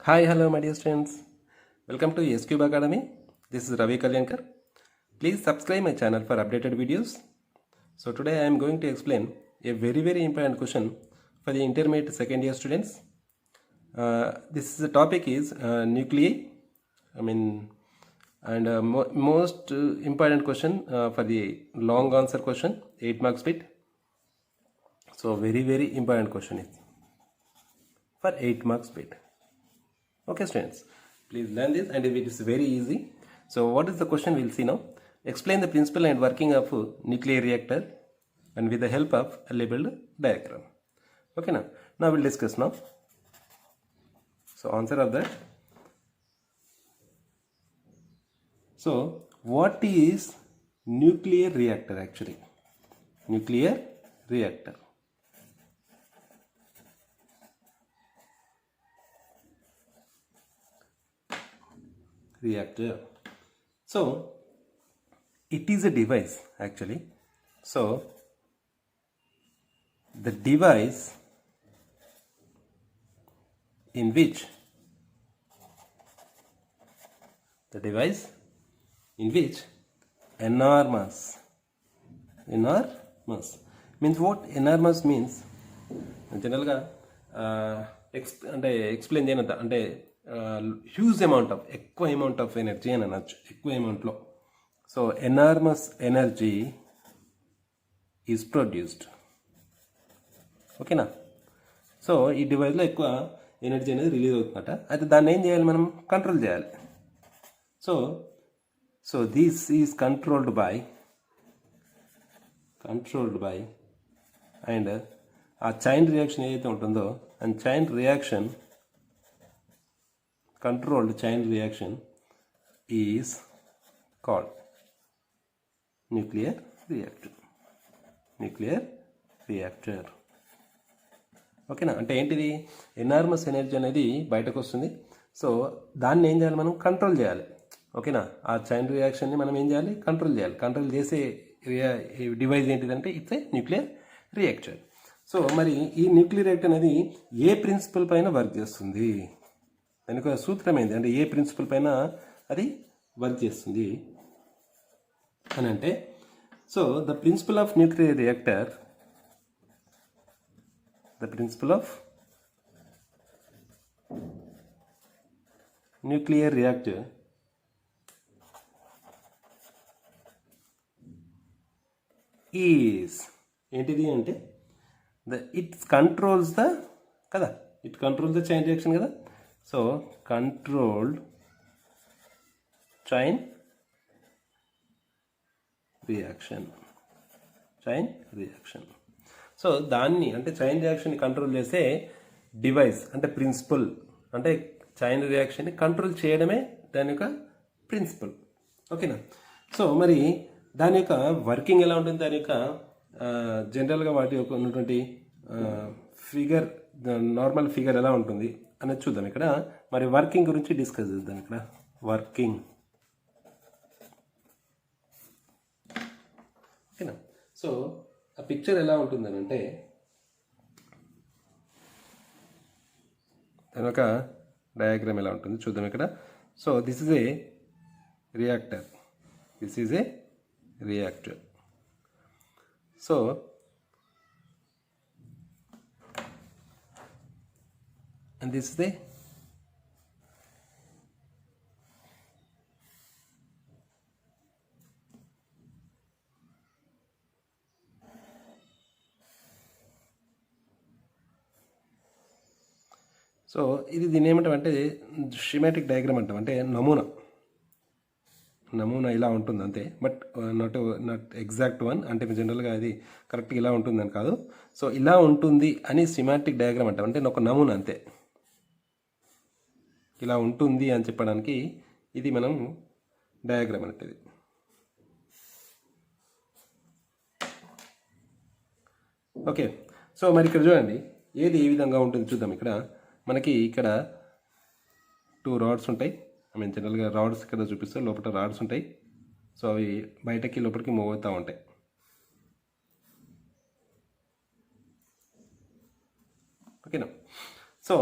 Hi, hello, my dear students. Welcome to SCube Academy. This is Ravi Kalyankar. Please subscribe my channel for updated videos. So today I am going to explain a very important question for the intermediate second year students. This is the topic is nuclei. Most important question for the long answer question, 8 marks bit. So very important question is for 8 marks bit. Okay students, please learn this and it is very easy. So what is the question we'll see now. Explain the principle and working of nuclear reactor and with the help of a labeled diagram. Okay, now we'll discuss now. So answer of that. So what is nuclear reactor actually? Nuclear reactor. So it is a device actually. So the device in which enormous means what enormous means general explain cheyananta ante huge ఎక్కువ amount of energy అని అనొచ్చు, ఎక్కువ అమౌంట్లో. So enormous energy is produced. ఓకేనా? So ఈ డివైస్లో ఎక్కువ energy అనేది రిలీజ్ అవుతుందట. అయితే దాన్ని ఏం చేయాలి, మనం కంట్రోల్ చేయాలి. So this is controlled by and ఆ చైన్ రియాక్షన్ ఏదైతే ఉంటుందో and controlled chain reaction is called nuclear reactor. ఓకేనా? అంటే ఏంటిది, ఎనార్మస్ ఎనర్జీ అనేది బయటకు వస్తుంది. సో దాన్ని ఏం చేయాలి, మనం కంట్రోల్ చేయాలి. ఓకేనా? ఆ చైన్ రియాక్షన్ని మనం ఏం చేయాలి, కంట్రోల్ చేయాలి. కంట్రోల్ చేసే డివైస్ ఏంటిదంటే it's a nuclear reactor. So మరి ఈ న్యూక్లియర్ రియాక్టర్ అనేది ఏ ప్రిన్సిపల్ పైన వర్క్ చేస్తుంది, దానికి ఒక సూత్రం ఏంటి అంటే ఏ ప్రిన్సిపల్ పైన అది వర్క్ చేస్తుంది అని అంటే, so the principle of nuclear reactor is ఏంటిది అంటే it controls the chain reaction కదా. So controlled chain reaction. So దాన్ని అంటే చైన్ రియాక్షన్ని కంట్రోల్ చేసే డివైస్ అంటే ప్రిన్సిపల్, అంటే చైన్ రియాక్షన్ని కంట్రోల్ చేయడమే దాని యొక్క ప్రిన్సిపల్. ఓకేనా? సో మరి దాని యొక్క వర్కింగ్ ఎలా ఉంటుంది, దాని యొక్క జనరల్గా వాటి యొక్క ఉన్నటువంటి ఫిగర్, నార్మల్ ఫిగర్ ఎలా ఉంటుంది అనేది చూద్దాం. ఇక్కడ మరి వర్కింగ్ గురించి డిస్కస్ చేద్దాం. ఇక్కడ వర్కింగ్. ఓకేనా? సో ఆ పిక్చర్ ఎలా ఉంటుందని అంటే దాని ఒక డయాగ్రామ్ ఎలా ఉంటుంది చూద్దాం ఇక్కడ. So this is a reactor. So and this is the so ఇది దీన్ని ఏమంటామంటే షిమాటిక్ డయాగ్రామ్ అంటాం. అంటే నమూనా ఇలా ఉంటుంది అంతే, బట్ నాట్ ఎగ్జాక్ట్ వన్. అంటే జనరల్గా అది కరెక్ట్గా ఇలా ఉంటుందని కాదు. సో ఇలా ఉంటుంది అని షిమాటిక్ డయాగ్రామ్ అంటాం. అంటే ఒక నమూనా అంతే, ఇలా ఉంటుంది అని చెప్పడానికి ఇది మనం డయాగ్రామ్ అనేది. ఓకే. సో మరి ఇక్కడ చూడండి ఏది ఏ విధంగా ఉంటుంది చూద్దాం. ఇక్కడ 2 రాడ్స్ ఉంటాయి. జనరల్గా రాడ్స్ ఇక్కడ చూపిస్తే లోపల రాడ్స్ ఉంటాయి. సో అవి బయటకి లోపలికి మూవ్ అవుతూ ఉంటాయి. ఓకేనా? సో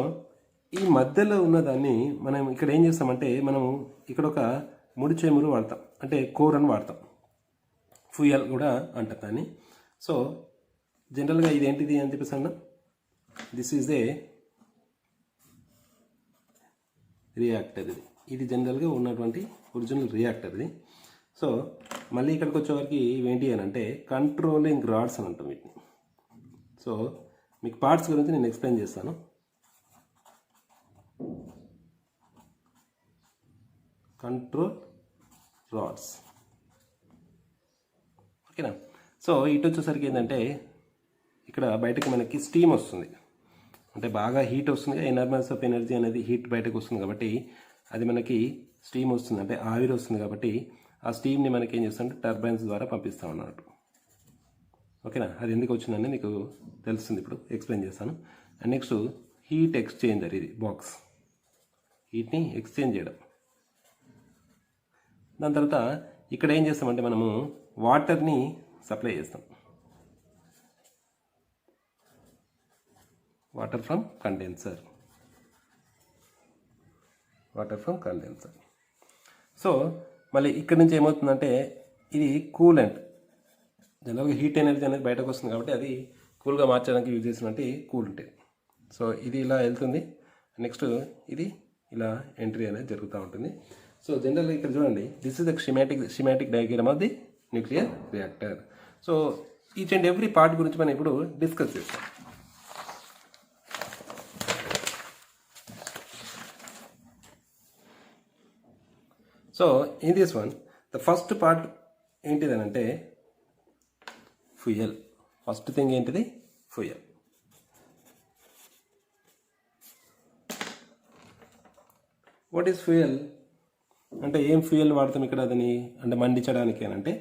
ఈ మధ్యలో ఉన్నదాన్ని మనం ఇక్కడ ఏం చేస్తామంటే మనము ఇక్కడ ఒక ముడి చమురు వాడతాం, అంటే కోర్ అని వాడతాం, ఫ్యూయల్ కూడా అంటాం దాన్ని. సో జనరల్గా ఇది ఏంటిది అని చెప్పేసి అన్నా, దిస్ ఈజ్ ఏ రియాక్టర్. ఇది జనరల్గా ఉన్నటువంటి ఒరిజినల్ రియాక్టర్ ఇది. సో మళ్ళీ ఇక్కడికి వచ్చేవారికి ఇవేంటి అని అంటే కంట్రోలింగ్ రాడ్స్ అని అంటాం వీటిని. సో మీకు పార్ట్స్ గురించి నేను ఎక్స్ప్లెయిన్ చేస్తాను. కంట్రోల్ రాడ్స్, ఓకేనా. సో ఇటు వచ్చేసరికి ఏంటంటే ఇక్కడ బయటకు మనకి స్టీమ్ వస్తుంది, అంటే బాగా హీట్ వస్తుంది. ఎనర్మల్స్ ఆఫ్ ఎనర్జీ అనేది హీట్ బయటకు వస్తుంది కాబట్టి అది మనకి స్టీమ్ వస్తుంది, అంటే ఆవిరి వస్తుంది కాబట్టి ఆ స్టీమ్ని మనకి ఏం చేస్తుంటే టర్బైన్స్ ద్వారా పంపిస్తాం అన్నట్టు, ఓకేనా. అది ఎందుకు వచ్చిందని మీకు తెలుస్తుంది, ఇప్పుడు ఎక్స్ప్లెయిన్ చేస్తాను. అండ్ నెక్స్ట్ హీట్ ఎక్స్చేంజర్, ఇది బాక్స్, హీట్ని ఎక్స్చేంజ్ చేయడం. దాని తర్వాత ఇక్కడ ఏం చేస్తామంటే మనము వాటర్ని సప్లై చేస్తాం, వాటర్ ఫ్రమ్ కండెన్సర్, సో మళ్ళీ ఇక్కడ నుంచి ఏమవుతుందంటే ఇది కూలెంట్. జనరల్గా హీట్ ఎనర్జీ అనేది బయటకు వస్తుంది కాబట్టి అది కూల్గా మార్చడానికి యూజ్ చేసినట్టు కూల్. సో ఇది ఇలా వెళ్తుంది, నెక్స్ట్ ఇది ఇలా ఎంట్రీ అనేది జరుగుతూ ఉంటుంది. సో జనరల్గా ఇక్కడ చూడండి, this is the schematic diagram of the nuclear reactor. So each and every part గురించి మనం ఇప్పుడు డిస్కస్ చేస్తాం. So in this one the first part ఏంటిదనంటే ఫ్యూయల్. ఫస్ట్ థింగ్ ఏంటిది? ఫ్యూయల్. వాట్ ఈస్ ఫ్యూయల్ అంటే ఏం ఫ్యూయల్ వాడతాం ఇక్కడ అదని అంటే మండించడానికి అని అంటే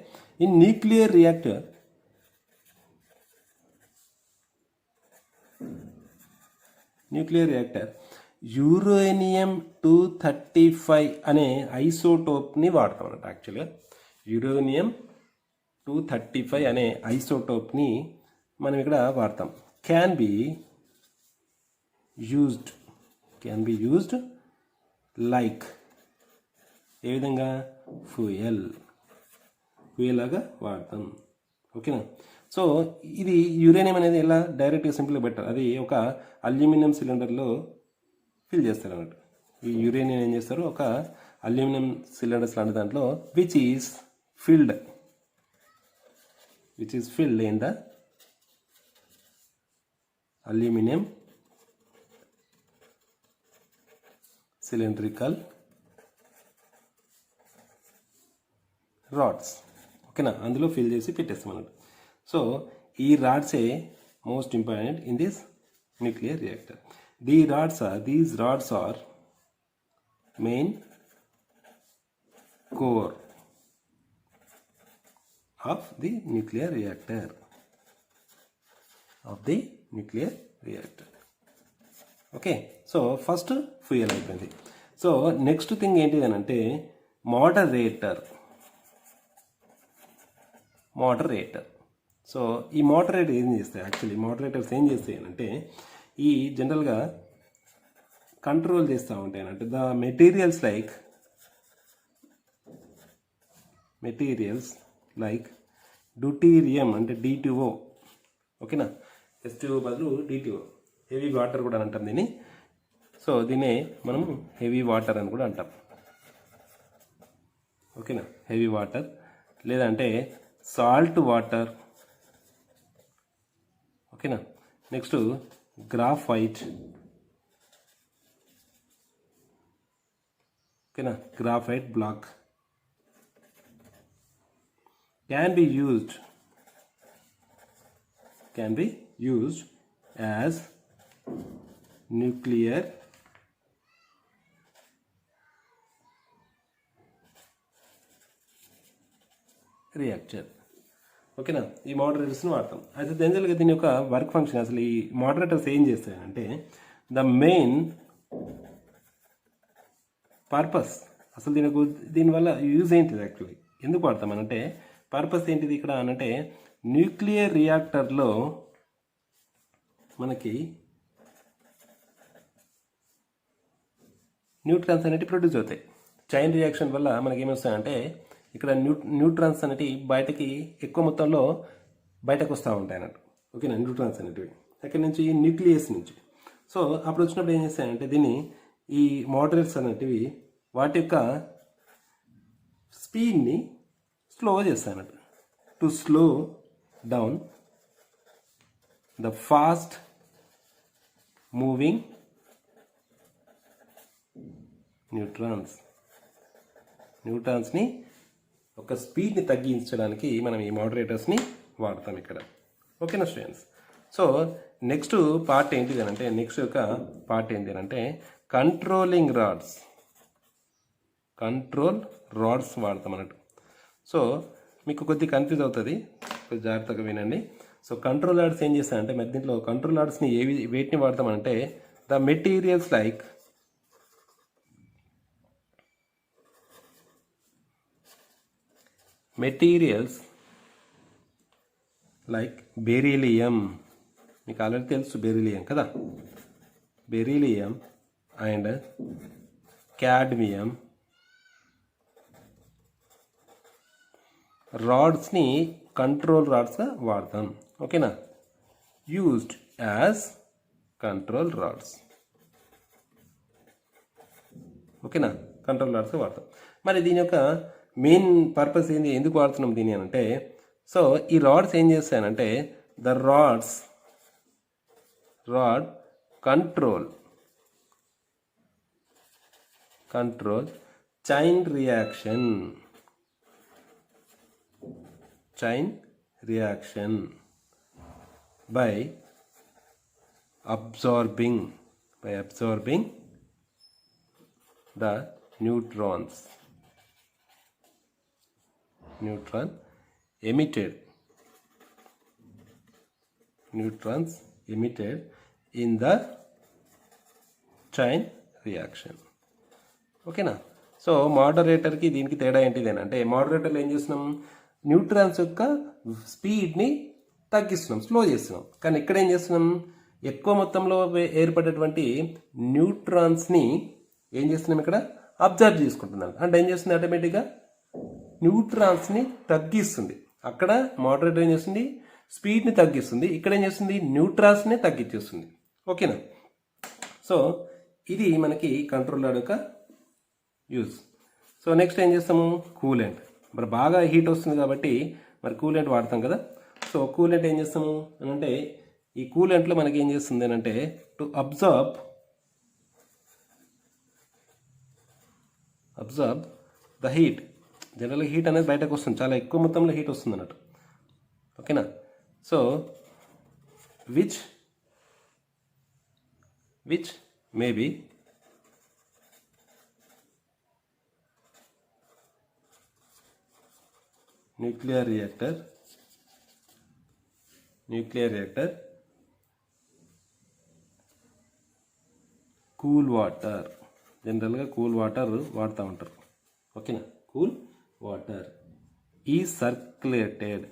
ఇన్ న్యూక్లియర్ రియాక్టర్ యురేనియం 235 అనే ఐసోటోప్ని వాడతాం అన్నట్టు. యాక్చువల్గా యురేనియం 235 అనే ఐసోటోప్ని మనం ఇక్కడ వాడతాం. క్యాన్ బి యూజ్డ్ లైక్ ఏ విధంగా? ఫ్యూయల్ లాగా వాడతాం, ఓకేనా. సో ఇది యురేనియం అనేది ఎలా డైరెక్ట్గా సింపుల్గా బెటర్, అది ఒక అల్యూమినియం సిలిండర్లో ఫిల్ చేస్తారు అన్నట్టు. ఈ యురేనియం ఏం చేస్తారు, ఒక అల్యూమినియం సిలిండర్స్ లాంటి దాంట్లో which is filled in the aluminium cylindrical rods, ఓకేనా. అందులో ఫిల్ చేసి పెట్టేస్తాం అన్నట్టు. సో ఈ రాడ్సే most important in this nuclear reactor. These rods are main core of the nuclear reactor. Okay. So first fuel అయిపోయింది. సో నెక్స్ట్ థింగ్ ఏంటిది అని అంటే మోడరేటర్. సో ఈ మోడరేటర్ ఏం చేస్తాయి? యాక్చువల్లీ మోడరేటర్స్ ఏం చేస్తాయి అంటే ఈ జనరల్గా కంట్రోల్ చేస్తూ ఉంటాయి అంటే ద మెటీరియల్స్ లైక్ డ్యూటీరియం అంటే D2O, ఓకేనా. S2O బదులు D2O, హెవీ వాటర్ కూడా అంటాం దీన్ని. సో దీన్నే మనం హెవీ వాటర్ అని కూడా అంటాం, ఓకేనా. హెవీ వాటర్ లేదంటే సాల్ట్ వాటర్, ఓకేనా. నెక్స్ట్ గ్రాఫైట్, ఓకేనా. Graphite block can be used as nuclear reactor, ఓకేనా. ఈ మోడరేటర్స్ని వాడతాం. అయితే జనరల్గా దీని యొక్క వర్క్ ఫంక్షన్, అసలు ఈ మోడరేటర్స్ ఏం చేస్తాయంటే ద మెయిన్ పర్పస్, అసలు దీనివల్ల యూజ్ ఏంటిది, యాక్చువల్లీ ఎందుకు వాడతామనంటే పర్పస్ ఏంటిది ఇక్కడ అనంటే న్యూక్లియర్ రియాక్టర్లో మనకి న్యూట్రాన్స్ అనేవి ప్రొడ్యూస్ అవుతాయి. చైన్ రియాక్షన్ వల్ల మనకి ఏమొస్తాయంటే ఇక్కడ న్యూట్రాన్స్ అనేటివి బయటకి ఎక్కువ మొత్తంలో బయటకు వస్తూ ఉంటాయి అన్నట్టు. ఓకేనా, న్యూట్రాన్స్ అనేటివి అక్కడి నుంచి న్యూక్లియస్ నుంచి. సో అప్పుడు వచ్చినప్పుడు ఏం చేస్తాయంటే దీన్ని ఈ మోడరేట్స్ అనేటివి వాటి యొక్క స్పీడ్ని స్లో చేస్తాయి అన్నట్టు. To slow down the fast moving న్యూట్రాన్స్ని ఒక స్పీడ్ని తగ్గించడానికి మనం ఈ మోడరేటర్స్ని వాడతాం ఇక్కడ. ఓకేనా స్టూడెంట్స్? సో నెక్స్ట్ పార్ట్ ఏంటిది అంటే కంట్రోల్ రాడ్స్ వాడతాం అన్నట్టు. సో మీకు కొద్దిగా కన్ఫ్యూజ్ అవుతుంది, కొద్దిగా జాగ్రత్తగా వినండి. సో కంట్రోల్ రాడ్స్ ఏం చేస్తారంటే మరి దీంట్లో కంట్రోల్ రాడ్స్ని వేటిని వాడతామంటే ద మెటీరియల్స్ లైక్ బెరీలియం. మీకు ఆల్రెడీ తెలుసు బెరీలియం కదా, బెరీలియం అండ్ క్యాడ్మియం రాడ్స్ని కంట్రోల్ రాడ్స్గా వాడతాం. ఓకేనా, యూజ్డ్ యాజ్ కంట్రోల్ రాడ్స్. ఓకేనా, కంట్రోల్ రాడ్స్గా వాడతాం. మరి దీని యొక్క మెయిన్ పర్పస్ ఏంది, ఎందుకు వాడుతున్నాం దీని అని అంటే, సో ఈ రాడ్స్ ఏం చేస్తాయనంటే the rod control chain reaction by absorbing the neutron emitted in the chain reaction. ఓకేనా. సో మోడరేటర్కి దీనికి తేడా ఏంటిదేనంటే మోడరేటర్లో ఏం చేస్తున్నాం, న్యూట్రాన్స్ యొక్క స్పీడ్ని తగ్గిస్తున్నాం, స్లో చేస్తున్నాం. కానీ ఇక్కడ ఏం చేస్తున్నాం, ఎక్కువ మొత్తంలో ఏర్పడేటువంటి న్యూట్రాన్స్ని ఏం చేస్తున్నాం, ఇక్కడ అబ్జర్వ్ చేసుకుంటున్నాం. అంటే ఏం చేస్తుంది, ఆటోమేటిక్గా న్యూట్రాన్స్ని తగ్గిస్తుంది. అక్కడ మోడరేటర్ ఏం చేస్తుంది, స్పీడ్ని తగ్గిస్తుంది. ఇక్కడ ఏం చేస్తుంది, న్యూట్రాన్స్ని తగ్గించేస్తుంది. ఓకేనా. సో ఇది మనకి కంట్రోలర్ యొక్క యూజ్. సో నెక్స్ట్ ఏం చేస్తాము, కూలెంట్. మరి బాగా హీట్ వస్తుంది కాబట్టి మరి కూలెంట్ వాడతాం కదా. సో కూలెంట్ ఏం చేస్తాము అని అంటే, ఈ కూలెంట్లో మనకి ఏం చేస్తుంది అని అంటే టు అబ్జర్బ్ ద హీట్. జనరల్గా హీట్ అనేది బయటకు వస్తుంది, చాలా ఎక్కువ మొత్తంలో హీట్ వస్తుంది అన్నట్టు. ఓకేనా. So which may be nuclear reactor, cool water. జనరల్గా కూల్ వాటర్ వాడుతూ ఉంటారు. ఓకేనా. కూల్ వాటర్ ఈ circulated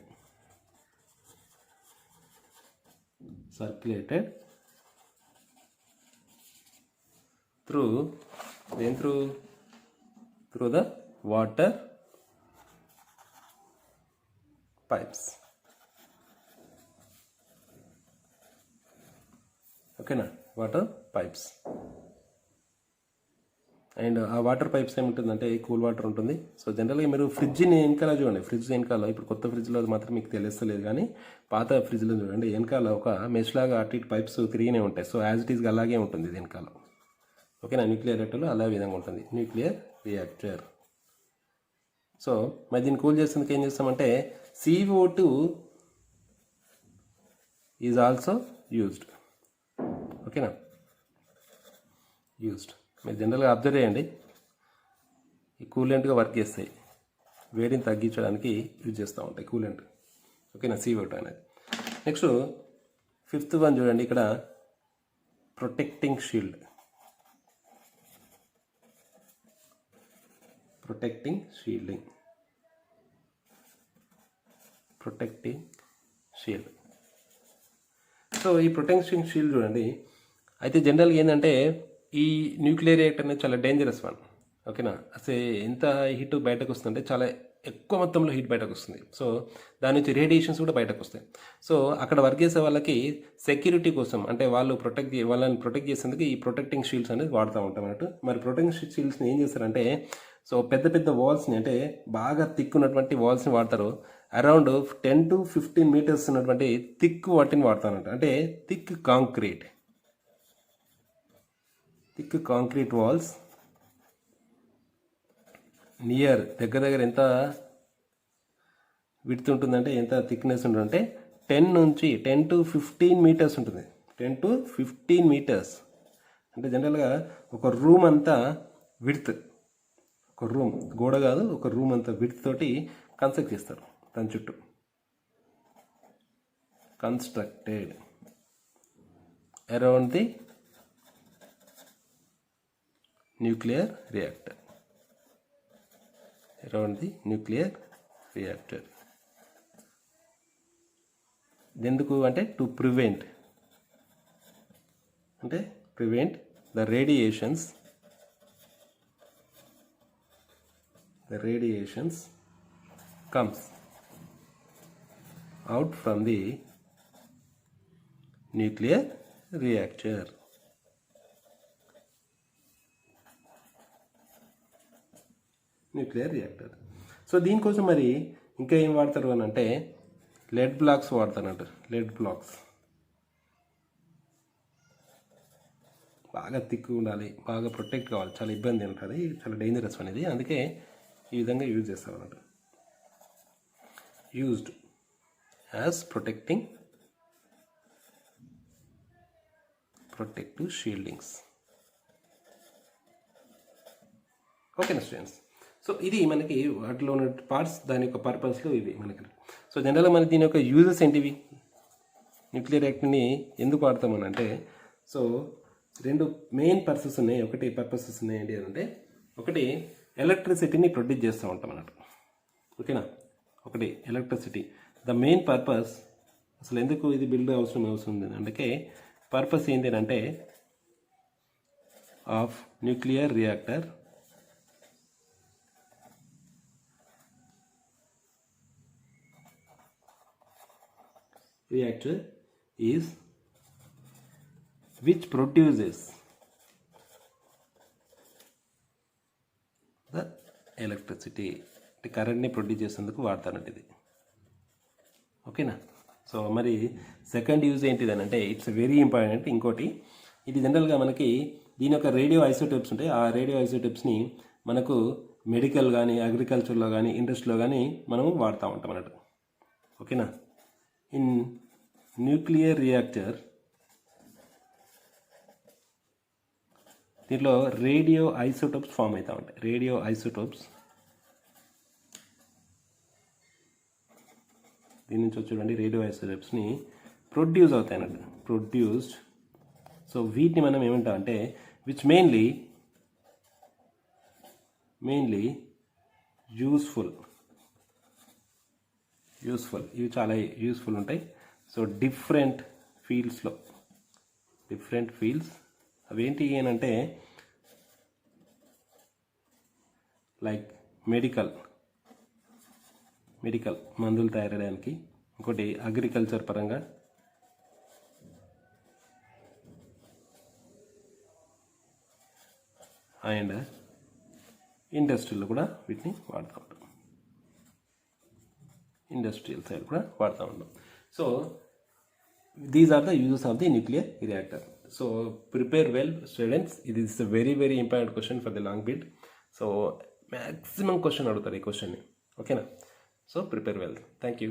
through the water pipes. ఓకేనా, వాటర్ పైప్స్. అండ్ ఆ వాటర్ పైప్స్ ఏముంటుందంటే కూల్ వాటర్ ఉంటుంది. సో జనరల్గా మీరు ఫ్రిడ్జ్ని వెనకాల చూడండి, ఫ్రిడ్జ్ వెనకాల ఇప్పుడు కొత్త ఫ్రిడ్జ్లో మాత్రం మీకు తెలుస్తలేదు, కానీ పాత ఫ్రిడ్జ్లో చూడండి వెనకాల ఒక మెష్ లాగా అటు ఇటు పైప్స్ తిరిగినే ఉంటాయి. సో యాజ్ ఇట్ ఈస్గా అలాగే ఉంటుంది వెనకాల. ఓకేనా. న్యూక్లియర్ రియాక్టర్లో అలా విధంగా ఉంటుంది న్యూక్లియర్ రియాక్టర్. సో మరి దీన్ని కూల్ చేసేందుకు ఏం చేస్తామంటే CO2 ఈజ్ ఆల్సో యూజ్డ్. ఓకేనా, యూజ్డ్. మీరు జనరల్గా అబ్జర్వ్ చేయండి, ఈ కూలెంట్గా వర్క్ చేస్తాయి, వేడిని తగ్గించడానికి యూజ్ చేస్తూ ఉంటాయి కూలెంట్. ఓకేనా, CO2 అనేది. నెక్స్ట్ 5th వన్ చూడండి, ఇక్కడ protecting shield. Protecting shield. So ఈ ప్రొటెక్టింగ్ షీల్డ్ చూడండి, అయితే జనరల్గా ఏంటంటే ఈ న్యూక్లియర్ రియాక్టర్ అనేది చాలా డేంజరస్ వన్. ఓకేనా, అసలు ఎంత హీట్ బయటకు వస్తుందంటే చాలా ఎక్కువ మొత్తంలో హీట్ బయటకు వస్తుంది. సో దాని నుంచి రేడియేషన్స్ కూడా బయటకు వస్తాయి. సో అక్కడ వర్క్ చేసే వాళ్ళకి సెక్యూరిటీ కోసం, అంటే వాళ్ళని ప్రొటెక్ట్ చేసేందుకు ఈ ప్రొటెక్టింగ్ షీల్డ్స్ అనేది వాడుతూ ఉంటాం అన్నట్టు. మరి ప్రొటెక్టింగ్ షీల్డ్స్ని ఏం చేస్తారంటే, సో పెద్ద పెద్ద వాల్స్ని, అంటే బాగా థిక్ ఉన్నటువంటి వాల్స్ని వాడతారు. అరౌండ్ 10 to 15 మీటర్స్ ఉన్నటువంటి థిక్ వాటిని వాడతారంట. అంటే థిక్ కాంక్రీట్ వాల్స్ నియర్ దగ్గర ఎంత విడ్త్ ఉంటుందంటే, ఎంత థిక్నెస్ ఉంటుందంటే 10 to 15 మీటర్స్ ఉంటుంది. 10 to 15 మీటర్స్ అంటే జనరల్గా ఒక రూమ్ అంతా విడ్త్, ఒక రూమ్ గోడ కాదు, ఒక రూమ్ అంతా విడ్త్ తోటి కన్స్ట్రక్ట్ చేస్తారు. దాని చుట్టూ constructed around the nuclear reactor. ఎందుకు అంటే to prevent the radiations comes out from the nuclear reactor. So దీనికోసం మరి ఇంకా ఏం వాడతారు అని అంటే, లెడ్ బ్లాక్స్ వాడతారంట. లెడ్ బ్లాక్స్ బాగా థిక్ ఉండాలి, బాగా ప్రొటెక్ట్ కావాలి, చాలా ఇబ్బంది ఉంటుంది, చాలా డేంజరస్ అనేది. అందుకే ఈ విధంగా యూజ్ చేస్తారు అన్నమాట. Used as protective shieldings. ఓకేనా స్టూడెంట్స్? సో ఇది మనకి వాటిలో ఉన్న పార్ట్స్, దాని యొక్క పర్పస్లో ఇవి మనకి. సో జనరల్గా మనకి దీని యొక్క యూజెస్ ఏంటివి, న్యూక్లియర్ రియాక్టర్ని ఎందుకు వాడతామని అంటే, సో 2 మెయిన్ పర్పసెస్ ఉన్నాయి. ఏంటి అంటే, ఒకటి ఎలక్ట్రిసిటీని ప్రొడ్యూస్ చేస్తూ ఉంటాం అన్నట్టు. ఓకేనా, ఒకటి ఎలక్ట్రిసిటీ. ద మెయిన్ పర్పస్, అసలు ఎందుకు ఇది బిల్డ్ అవసరం ఉంది అందుకే పర్పస్ ఏంటి అంటే, of nuclear reactor is which produces the electricity. అంటే కరెంట్ని ప్రొడ్యూస్ చేసేందుకు వాడతానంటే ఇది. ఓకేనా? సో మరి సెకండ్ యూజ్ ఏంటిదని అంటే, ఇట్స్ వెరీ ఇంపార్టెంట్. ఇంకోటి, ఇది జనరల్గా మనకి దీని యొక్క రేడియో ఐసోటోప్స్ ఉంటాయి. ఆ రేడియో ఐసోటోప్స్ని మనకు మెడికల్ కానీ, అగ్రికల్చర్లో కానీ, ఇండస్ట్రీలో కానీ మనం వాడుతూ ఉంటాం అన్నట్టు. ఓకేనా? ఇన్ న్యూక్లియర్ రియాక్టర్ దీంట్లో రేడియో ఐసోటోప్స్ ఫామ్ అవుతూ ఉంటాయి. రేడియో ఐసోటోప్స్ దీని నుంచి చూడండి, రేడియో ఐసోటోప్స్ని ప్రొడ్యూస్ అవుతాయి అన్నట్టు. ప్రొడ్యూస్డ్. సో వీటిని మనం ఏమంటామంటే, విచ్ మెయిన్లీ యూస్ఫుల్. ఇవి చాలా యూస్ఫుల్ ఉంటాయి. సో డిఫరెంట్ ఫీల్డ్స్ అవేంటి అని అంటే, లైక్ మెడికల్ మందులు తయారయ్యడానికి, ఇంకోటి అగ్రికల్చర్ పరంగా, అండ్ ఇండస్ట్రీలో కూడా వీటిని వాడుతూ ఉంటాం. ఇండస్ట్రియల్ సైడ్ కూడా వాడుతూ ఉంటాం. So these are the uses of the nuclear reactor. So prepare well students. ఇది is a very very important question for the long bit. సో మ్యాక్సిమం క్వశ్చన్ అడుగుతారు ఈ క్వశ్చన్ని. ఓకేనా? So prepare well. Thank you.